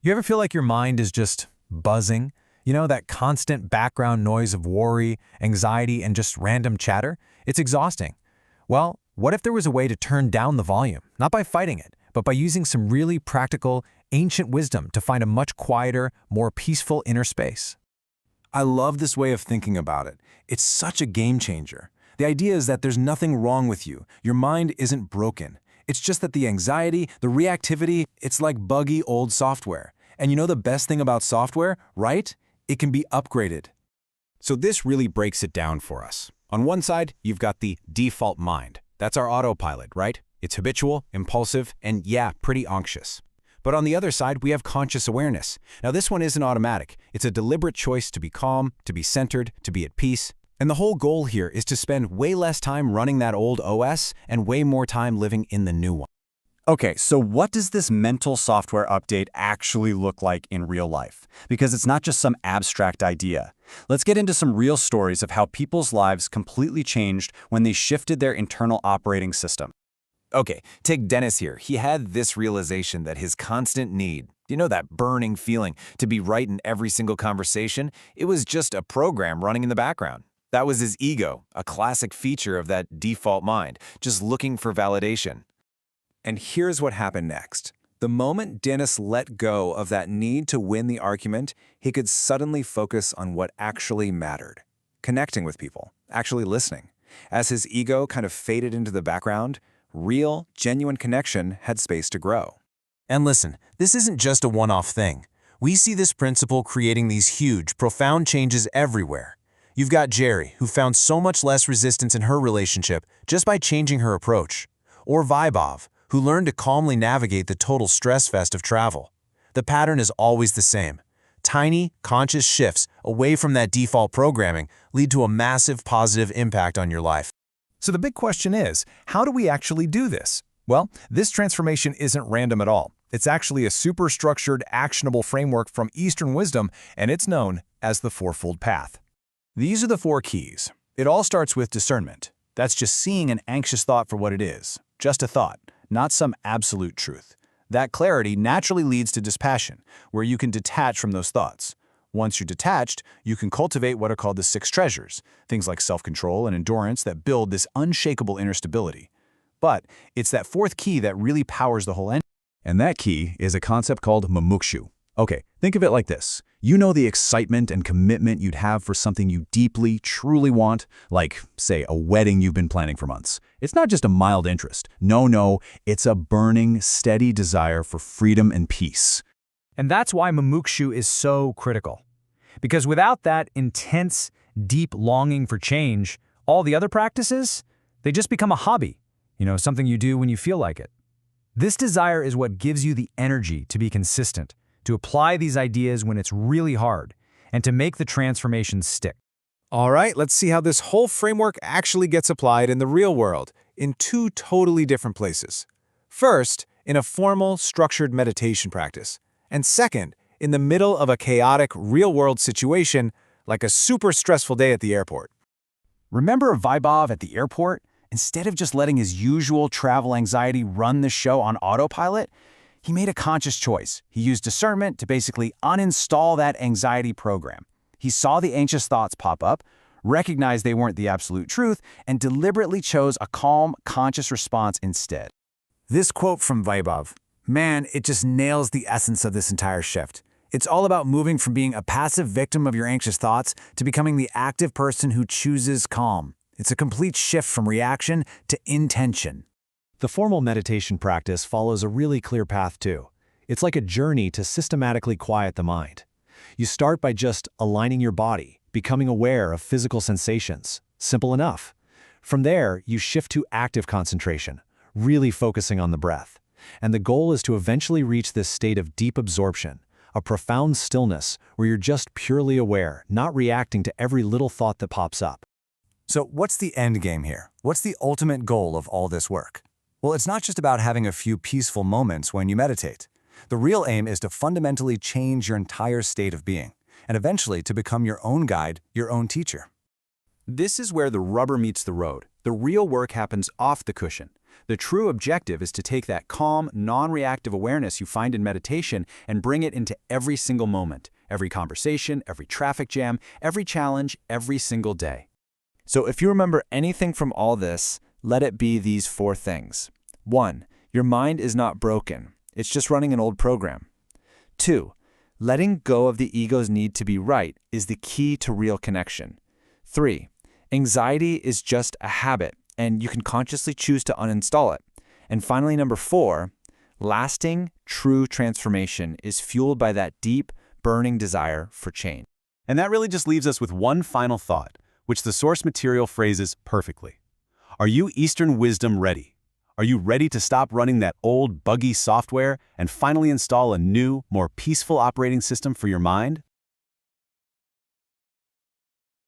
You ever feel like your mind is just buzzing? You know, that constant background noise of worry, anxiety, and just random chatter? It's exhausting. Well, what if there was a way to turn down the volume, not by fighting it, but by using some really practical, ancient wisdom to find a much quieter, more peaceful inner space? I love this way of thinking about it. It's such a game changer. The idea is that there's nothing wrong with you. Your mind isn't broken. It's just that the anxiety, the reactivity, it's like buggy old software. And you know the best thing about software, right? It can be upgraded. So this really breaks it down for us. On one side, you've got the default mind. That's our autopilot, right? It's habitual, impulsive, and yeah, pretty anxious. But on the other side, we have conscious awareness. Now this one isn't automatic. It's a deliberate choice to be calm, to be centered, to be at peace. And the whole goal here is to spend way less time running that old OS and way more time living in the new one. Okay, so what does this mental software update actually look like in real life? Because it's not just some abstract idea. Let's get into some real stories of how people's lives completely changed when they shifted their internal operating system. Okay, take Dennis here. He had this realization that his constant need, you know, that burning feeling to be right in every single conversation, it was just a program running in the background. That was his ego, a classic feature of that default mind, just looking for validation. And here's what happened next. The moment Dennis let go of that need to win the argument, he could suddenly focus on what actually mattered. Connecting with people, actually listening. As his ego kind of faded into the background, real, genuine connection had space to grow. And listen, this isn't just a one-off thing. We see this principle creating these huge, profound changes everywhere. You've got Jerry, who found so much less resistance in her relationship just by changing her approach. Or Vaibhav, who learned to calmly navigate the total stress fest of travel. The pattern is always the same. Tiny, conscious shifts away from that default programming lead to a massive positive impact on your life. So the big question is, how do we actually do this? Well, this transformation isn't random at all. It's actually a super-structured, actionable framework from Eastern wisdom, and it's known as the Fourfold Path. These are the 4 keys. It all starts with discernment. That's just seeing an anxious thought for what it is, just a thought, not some absolute truth. That clarity naturally leads to dispassion, where you can detach from those thoughts. Once you're detached, you can cultivate what are called the 6 treasures, things like self-control and endurance that build this unshakable inner stability. But it's that 4th key that really powers the whole engine. And that key is a concept called mumukshu. Okay, think of it like this. You know the excitement and commitment you'd have for something you deeply, truly want, like, say, a wedding you've been planning for months. It's not just a mild interest. No, it's a burning, steady desire for freedom and peace. And that's why mumukshu is so critical. Because without that intense, deep longing for change, all the other practices, they just become a hobby, something you do when you feel like it. This desire is what gives you the energy to be consistent, to apply these ideas when it's really hard, and to make the transformation stick. All right, let's see how this whole framework actually gets applied in the real world, in 2 totally different places. First, in a formal, structured meditation practice. And second, in the middle of a chaotic, real-world situation, like a super stressful day at the airport. Remember Vaibhav at the airport? Instead of just letting his usual travel anxiety run the show on autopilot, he made a conscious choice. He used discernment to basically uninstall that anxiety program. He saw the anxious thoughts pop up, recognized they weren't the absolute truth, and deliberately chose a calm, conscious response instead. This quote from Vaibhav, man, it just nails the essence of this entire shift. It's all about moving from being a passive victim of your anxious thoughts to becoming the active person who chooses calm. It's a complete shift from reaction to intention. The formal meditation practice follows a really clear path too. It's like a journey to systematically quiet the mind. You start by just aligning your body, becoming aware of physical sensations. Simple enough. From there, you shift to active concentration, really focusing on the breath. And the goal is to eventually reach this state of deep absorption, a profound stillness where you're just purely aware, not reacting to every little thought that pops up. So what's the end game here? What's the ultimate goal of all this work? Well, it's not just about having a few peaceful moments when you meditate. The real aim is to fundamentally change your entire state of being, and eventually to become your own guide, your own teacher. This is where the rubber meets the road. The real work happens off the cushion. The true objective is to take that calm, non-reactive awareness you find in meditation and bring it into every single moment, every conversation, every traffic jam, every challenge, every single day. So if you remember anything from all this, let it be these 4 things. 1. Your mind is not broken. It's just running an old program. 2. Letting go of the ego's need to be right is the key to real connection. 3. Anxiety is just a habit, and you can consciously choose to uninstall it. And finally, number 4, lasting, true transformation is fueled by that deep, burning desire for change. And that really just leaves us with one final thought, which the source material phrases perfectly. Are you Eastern wisdom ready? Are you ready to stop running that old, buggy software and finally install a new, more peaceful operating system for your mind?